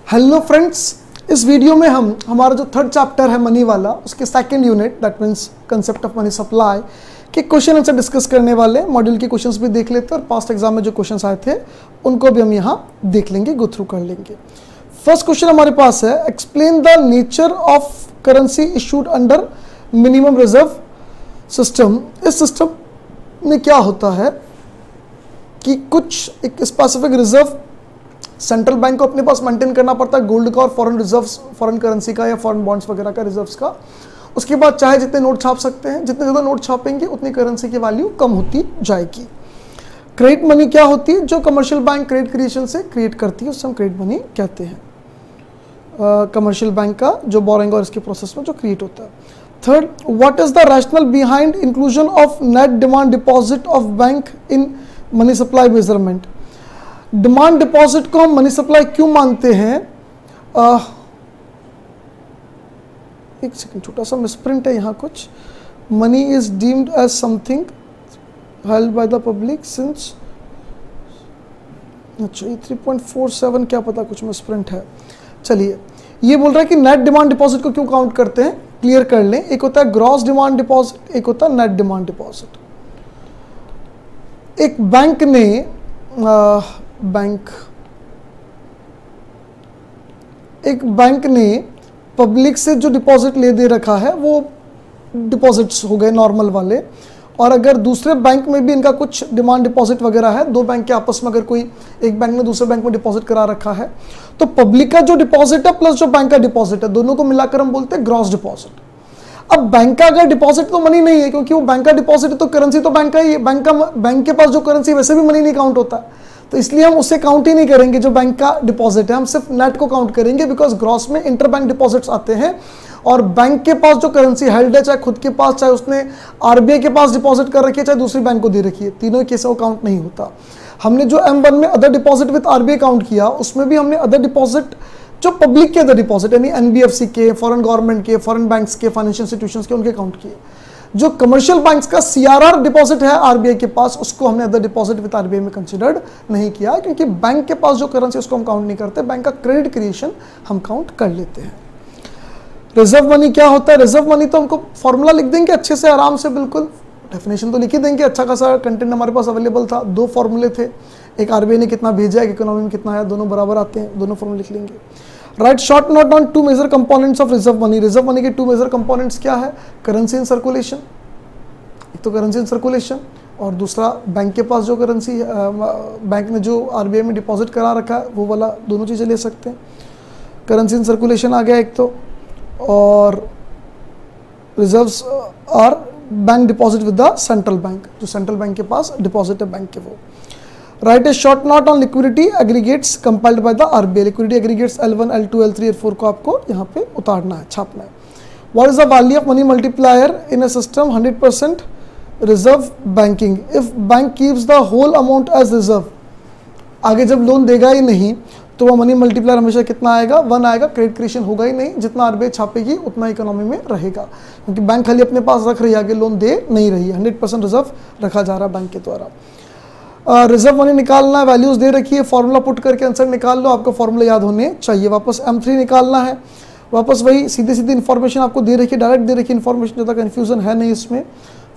Hello friends, इस video में हम हमारा जो थर्ड चैप्टर है मनी वाला, उसके second unit that means concept of money supply के क्वेश्चन आंसर डिस्कस करने वाले। मॉड्यूल के क्वेश्चंस भी देख लेते हैं और पास्ट एग्जाम में जो क्वेश्चंस आए थे उनको भी हम यहाँ देख लेंगे, गो थ्रू कर लेंगे। फर्स्ट क्वेश्चन हमारे पास है, explain the nature of currency issued under minimum reserve system. इस सिस्टम में क्या होता है कि कुछ एक स्पेसिफिक रिजर्व सेंट्रल बैंक को अपने पास मेंटेन करना पड़ता है, गोल्ड का और फॉरेन रिजर्व्स, फॉरेन करेंसी का या फॉरेन बॉन्ड्स वगैरह का रिजर्व्स का। उसके बाद चाहे जितने नोट छाप सकते हैं, जितने ज़्यादा नोट छापेंगे उतनी करेंसी की वैल्यू कम होती जाएगी। क्रेडिट मनी क्या होती है? जो कमर्शियल बैंक क्रेडिट क्रिएशन से क्रिएट करती है उससे हम क्रेडिट मनी कहते हैं। कमर्शियल बैंक का जो बोरिंग और इसके प्रोसेस में जो क्रिएट होता है। Third, what is the rational behind inclusion of net demand deposit of bank in money supply measurement. Demand deposit को हम मनी सप्लाई क्यों मानते हैं? एक सेकंड, छोटा सा मिसप्रिंट है यहाँ कुछ। Money is deemed as something held by the public since, अच्छा ये 3.47 क्या पता कुछ मिसप्रिंट है। चलिए, ये बोल रहा है कि नेट डिमांड डिपॉजिट को क्यों काउंट करते हैं, क्लियर कर लें। एक होता है ग्रॉस डिमांड डिपॉजिट, एक होता है नेट डिमांड डिपॉजिट। एक बैंक ने एक बैंक ने पब्लिक से जो डिपॉजिट ले दे रखा है वो डिपॉजिट्स हो गए नॉर्मल वाले, और अगर दूसरे बैंक में भी इनका कुछ डिमांड डिपॉजिट वगैरह है, दो बैंक के आपस में अगर कोई एक बैंक ने दूसरे बैंक में डिपॉजिट करा रखा है, तो पब्लिक का जो डिपॉजिट है प्लस जो बैंक का डिपॉजिट है, दोनों को मिलाकर हम बोलते हैं ग्रॉस डिपॉजिट। अब बैंक का अगर डिपॉजिट तो मनी नहीं है, क्योंकि वो बैंक का डिपॉजिट है तो करेंसी तो बैंक का ही है, बैंक के पास जो करेंसी वैसे भी मनी नहीं काउंट होता, तो इसलिए हम उसे काउंट ही नहीं करेंगे जो बैंक का डिपॉजिट है, हम सिर्फ नेट को काउंट करेंगे। बिकॉज ग्रॉस में इंटर बैंक डिपॉजिट्स आते हैं और बैंक के पास जो करेंसी हेल्ड है, चाहे खुद के पास, चाहे उसने आरबीआई के पास डिपॉजिट कर रखी है, चाहे दूसरी बैंक को दे रखी है, तीनों केसों को काउंट नहीं होता। हमने जो M1 में other deposit with RBI count किया, उसमें भी हमने अदर डिपॉजिट जो पब्लिक के अदर डिपॉजिट यानी एनबीएफसी के, फॉरेन गवर्नमेंट के, फॉरेन बैंक्स के, फाइनेंशियल इंस्टीट्यूशंस के, उनके काउंट किए। जो कमर्शियल बैंक्स का सीआरआर डिपॉजिट है आरबीआई के पास, उसको हमने अदर डिपॉजिट विद आरबीआई में कंसीडर्ड नहीं किया, क्योंकि बैंक के पास जो करेंसी उसको हम काउंट नहीं करते, बैंक का क्रेडिट क्रिएशन हम काउंट कर लेते हैं। रिजर्व मनी क्या होता है? रिजर्व मनी तो हमको फॉर्मूला लिख देंगे अच्छे से, आराम से, बिल्कुल डेफिनेशन तो लिख ही देंगे, अच्छा खासा कंटेंट हमारे पास अवेलेबल था। दो फॉर्मूले थे, एक आरबीआई ने कितना भेजा है, इकोनॉमी में कितना आया, दोनों बराबर आते हैं, दोनों फॉर्मूले लिख लेंगे। Write short note on two major components of reserve money. Reserve money के टू मेजर कंपोनेंट्स क्या है? करेंसी इन सर्कुलेशन, एक तो करेंसी इन सर्कुलेशन और दूसरा बैंक के पास जो करेंसी, बैंक ने जो आरबीआई में डिपॉजिट करा रखा है वो वाला, दोनों चीज़ें ले सकते हैं। करेंसी इन सर्कुलेशन आ गया एक तो, और reserves are bank deposit with the central bank, जो सेंट्रल बैंक के पास डिपॉजिट है बैंक के वो। Write a short note on liquidity aggregates compiled by the RBI. Liquidity aggregates L1, L2, L3, L4 को आपको यहाँ पे उतारना है, छापना है। What is the value of money multiplier in a system? 100% reserve banking. If bank keeps the whole amount as reserve, आगे जब लोन देगा ही नहीं तो वह मनी मल्टीप्लायर हमेशा कितना आएगा? 1 आएगा। क्रेडिट क्रिएशन होगा ही नहीं, जितना आरबीआई छापेगी उतना इकोनॉमी में रहेगा, क्योंकि बैंक खाली अपने पास रख रही है, आगे लोन दे नहीं रही है। 100% रिजर्व रखा जा रहा है बैंक के द्वारा। रिजर्व मनी निकालना है, वैल्यूज दे रखी है, फॉर्मूला पुट करके आंसर निकाल लो, आपको फॉर्मूला याद होने चाहिए। वापस M3 निकालना है, वापस वही सीधी सीधी इन्फॉर्मेशन आपको दे रखी है, डायरेक्ट दे रखी इन्फॉर्मेशन, ज़्यादा कन्फ्यूजन है नहीं इसमें।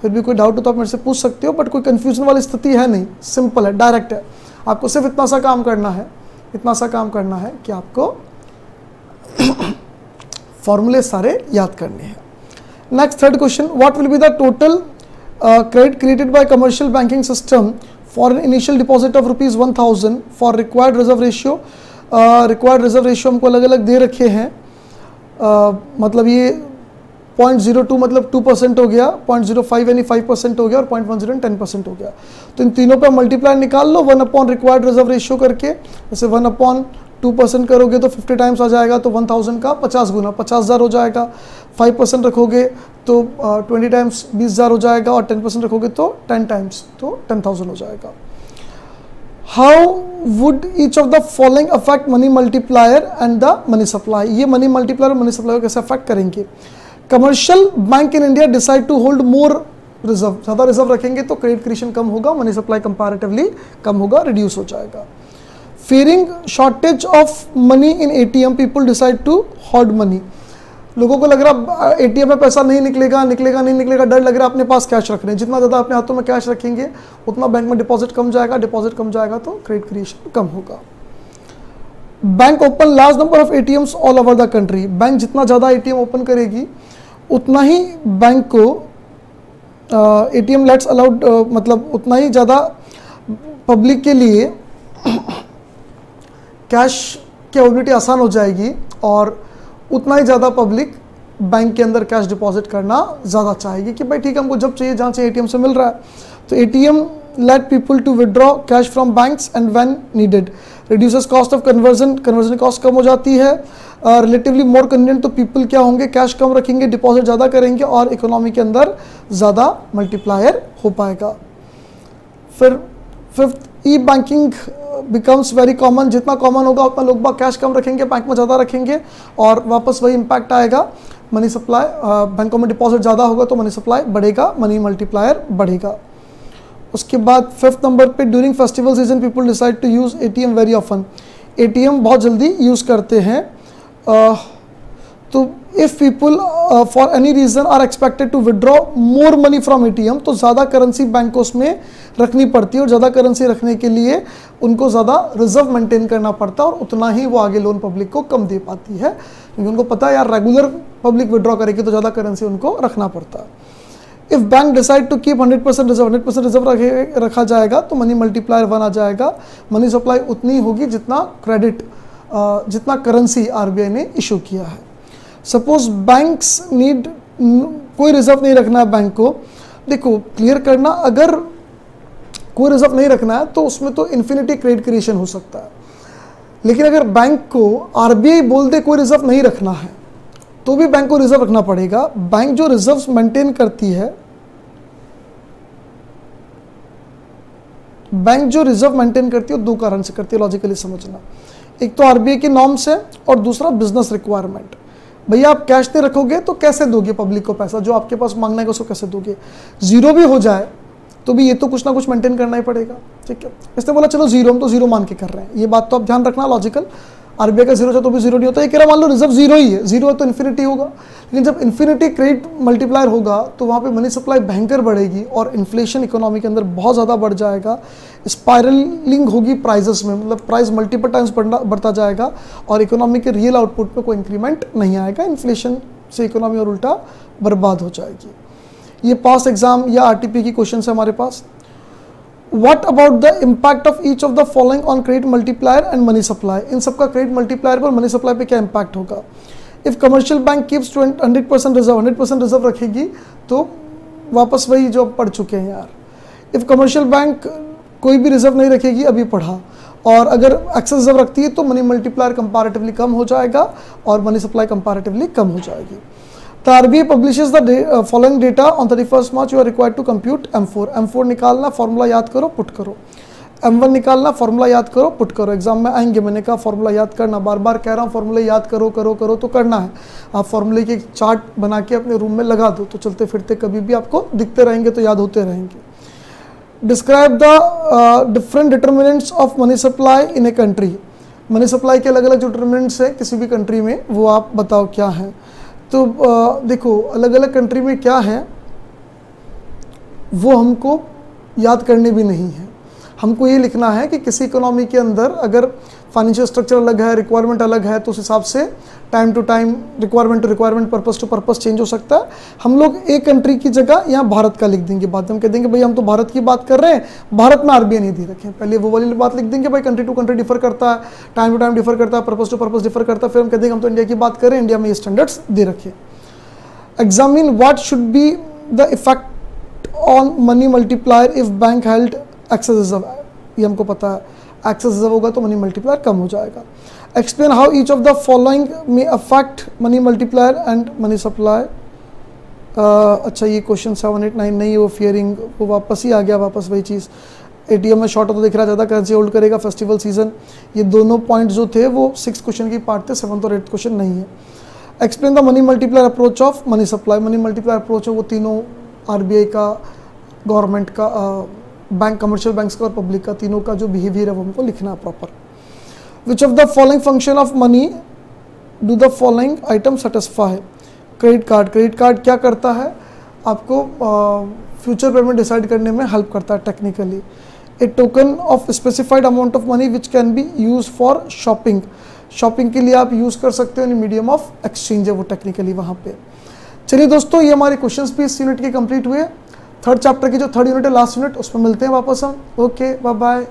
फिर भी कोई डाउट हो तो आप मेरे से पूछ सकते हो, बट कोई कन्फ्यूजन वाली स्थिति है नहीं, सिंपल है, डायरेक्ट है। आपको सिर्फ इतना सा काम करना है, इतना सा काम करना है कि आपको फॉर्मूले सारे याद करने हैं। Next third question, what will be the total credit created by commercial banking system for an initial deposit of ₹1000 for required reserve ratio. Required reserve ratio हमको अलग अलग दे रखे हैं, मतलब ये 0.02 मतलब 2% हो गया, 0.05 यानी 5% हो गया, और 0.10 10% हो गया। तो इन तीनों पे मल्टीप्लाई निकाल लो 1 रिक्वायर्ड रिजर्व रेशियो करके। जैसे 1/2% करोगे तो 50 टाइम्स आ जाएगा, तो 1000 का 50 गुना 50,000 हो जाएगा। 5% रखोगे तो 20 टाइम्स 20,000 हो जाएगा, और 10% रखोगे तो 10 टाइम्स तो 10,000 हो जाएगा। How would each of the following affect money multiplier and the money supply. ये मनी मल्टीप्लायर और मनी सप्लाई को कैसे अफेक्ट करेंगे? Commercial bank in India decide to hold more reserve, ज़्यादा रिजर्व रखेंगे तो क्रेडिट क्रिएशन कम होगा, मनी सप्लाई कंपैरेटिवली कम होगा, रिड्यूस हो जाएगा। fearing shortage of money in ATM, people decide to hoard money. लोगों को लग रहा एटीएम में पैसा नहीं निकलेगा, डर लग रहा है, अपने पास कैश रख रहे हैं। जितना ज़्यादा अपने हाथों में कैश रखेंगे उतना बैंक में डिपॉजिट कम जाएगा, तो क्रेडिट क्रिएशन कम होगा। Bank open large number of ATMs all over the country. Bank जितना ज़्यादा एटीएम ओपन करेगी उतना ही बैंक को एटीएम लेट्स अलाउड, मतलब उतना ही ज़्यादा पब्लिक के लिए कैश की अवेलेबिलिटी आसान हो जाएगी और उतना ही ज़्यादा पब्लिक बैंक के अंदर कैश डिपॉजिट करना ज़्यादा चाहेगी कि भाई ठीक है, हमको जब चाहिए जहाँ चाहिए एटीएम से मिल रहा है। तो ATM let people to withdraw cash from banks and when needed, reduces cost of conversion cost कम हो जाती है, रिलेटिवली मोर कन्वीनियंट। तो पीपल क्या होंगे, कैश कम रखेंगे, डिपॉजिट ज़्यादा करेंगे और इकोनॉमी के अंदर ज़्यादा मल्टीप्लायर हो पाएगा। फिर फिफ्थ, ई बैंकिंग बिकम्स वेरी कॉमन। जितना कॉमन होगा उतना लोग बाग कैश कम रखेंगे, बैंक में ज़्यादा रखेंगे और वापस वही इम्पैक्ट आएगा। मनी सप्लाई, बैंकों में डिपॉजिट ज़्यादा होगा तो मनी सप्लाई बढ़ेगा, मनी मल्टीप्लायर बढ़ेगा। उसके बाद फिफ्थ नंबर पे, during festival season people decide to use ATM very often. ATM बहुत जल्दी यूज़ करते हैं। तो if people for any reason are expected to withdraw more money from ATM, तो ज़्यादा करेंसी बैंक को उसमें रखनी पड़ती है और ज़्यादा करेंसी रखने के लिए उनको ज़्यादा रिजर्व मेंटेन करना पड़ता है और उतना ही वो आगे लोन पब्लिक को कम दे पाती है, क्योंकि उनको पता है यार रेगुलर पब्लिक विड्रॉ करेगी तो ज़्यादा करेंसी उनको रखना पड़ता है। If bank decide to keep 100% reserve रखा जाएगा तो मनी मल्टीप्लायर 1 आ जाएगा। मनी सप्लाई उतनी होगी जितना क्रेडिट, जितना करेंसी आरबीआई ने इशू किया है। सपोज बैंक्स नीड, कोई रिजर्व नहीं रखना है बैंक को। देखो क्लियर करना, अगर कोई रिजर्व नहीं रखना है तो उसमें तो इन्फिनिटी क्रेडिट क्रिएशन हो सकता है, लेकिन अगर बैंक को आरबीआई बोल दे कोई रिजर्व नहीं रखना है तो भी बैंक को रिजर्व रखना पड़ेगा। बैंक जो रिजर्व्स मेंटेन करती है, बैंक जो रिजर्व मेंटेन करती है वो 2 कारण से करती है, लॉजिकली समझना। एक तो आरबीआई की नॉर्म्स है और दूसरा बिजनेस रिक्वायरमेंट। भैया आप कैश नहीं रखोगे तो कैसे दोगे पब्लिक को पैसा, जो आपके पास मांगना है उसको कैसे दोगे। जीरो भी हो जाए तो भी ये तो कुछ ना कुछ मेंटेन करना ही पड़ेगा, ठीक है। इसने बोला चलो जीरो, हम तो जीरो मान के कर रहे हैं, ये बात तो आप ध्यान रखना लॉजिकल। आरबीआई का जीरो तो भी जीरो नहीं होता, ये कह रहा मान लो रिजर्व जीरो ही है, जीरो है तो इन्फिनिटी होगा। लेकिन जब इन्फिनिटी क्रेडिट मल्टीप्लायर होगा तो वहाँ पे मनी सप्लाई भयंकर बढ़ेगी और इन्फ्लेशन इकोनॉमी के अंदर बहुत ज़्यादा बढ़ जाएगा। स्पायरलिंग होगी प्राइजेस में, मतलब प्राइस मल्टीपल टाइम्स बढ़ता जाएगा और इकोनॉमी के रियल आउटपुट में कोई इंक्रीमेंट नहीं आएगा। इन्फ्लेशन से इकोनॉमी और उल्टा बर्बाद हो जाएगी। ये पास्ट एग्जाम या आरटीपी की क्वेश्चन है हमारे पास। What about the impact of each of the following on credit multiplier and money supply? इन सबका credit multiplier पर मनी सप्लाई पे क्या इम्पैक्ट होगा। If commercial bank keeps 100% reserve, 100% reserve रखेगी तो वापस वही जो पढ़ चुके हैं यार। If commercial bank कोई भी रिजर्व नहीं रखेगी, अभी पढ़ा, और अगर एक्सेस रिजर्व रखती है तो मनी मल्टीप्लायर कंपैरेटिवली कम हो जाएगा और मनी सप्लाई कंपैरेटिवली कम हो जाएगी। The RBI publishes the following data on 31st March. You are required to compute M4. M4 निकालना, फॉर्मूला याद करो, पुट करो। M1 निकालना, फॉर्मूला याद करो, पुट करो। एग्जाम में आएंगे, मैंने कहा फॉर्मूला याद करना, बार बार कह रहा हूँ फॉर्मूला याद करो करो करो तो करना है। आप फॉर्मूले की चार्ट बना के अपने रूम में लगा दो तो चलते फिरते कभी भी आपको दिखते रहेंगे तो याद होते रहेंगे। Describe the different determinants of money supply in a country. Money supply के अलग अलग जो डिटर्मिनेंट्स है किसी भी कंट्री में, वो आप बताओ क्या हैं। तो देखो अलग अलग कंट्री में क्या है वो हमको याद करने भी नहीं है। हमको ये लिखना है कि किसी इकोनॉमी के अंदर अगर फाइनेंशियल स्ट्रक्चर अलग है, रिक्वायरमेंट अलग है, तो उस हिसाब से time to time, requirement to requirement, purpose to purpose change हो सकता है। हम लोग एक कंट्री की जगह यहाँ भारत का लिख देंगे, बाद में हम कह देंगे भाई हम तो भारत की बात कर रहे हैं, भारत में आरबीआई नहीं दे रखे। पहले वो वाली बात लिख देंगे भाई कंट्री टू कंट्री डिफर करता है, टाइम टू टाइम डिफर करता है, पर्पस टू पर्पस डिफर करता है। फिर हम कह देंगे हम तो इंडिया की बात कर रहे हैं, इंडिया में ये स्टैंडर्ड्स दे रखे। Examine what should be the effect on money multiplier if bank held excess reserve. ये हमको पता है, excess reserve होगा तो money multiplier कम हो जाएगा। Explain how each of the following may affect money multiplier and money supply. अच्छा ये क्वेश्चन 789 नहीं है, वो फियरिंग वो वापस ही आ गया, वापस वही चीज़। एटीएम में शॉर्ट हो तो दिख रहा है, ज़्यादा करेंसी होल्ड करेगा, फेस्टिवल सीजन, ये दोनों पॉइंट जो थे वो 6th क्वेश्चन की पार्ट थे, 7th और 8th क्वेश्चन नहीं है। Explain the money multiplier approach of money supply. Money multiplier approach है वो तीनों, आरबीआई का, गवर्नमेंट का, बैंक, कमर्शियल बैंक्स का और पब्लिक का, तीनों का जो बिहेवियर है वो हमको लिखना है proper. Which of the following function of money do the following item satisfy. Credit card क्या करता है, आपको फ्यूचर पेमेंट डिसाइड करने में हेल्प करता है technically. A token of specified amount of money which can be use for shopping के लिए आप यूज़ कर सकते हो, मीडियम ऑफ एक्सचेंज है वो टेक्निकली वहाँ पे। चलिए दोस्तों, ये हमारे क्वेश्चंस भी इस यूनिट के कंप्लीट हुए। थर्ड चैप्टर की जो थर्ड यूनिट है, लास्ट यूनिट, उसमें मिलते हैं वापस हम। Okay, bye bye.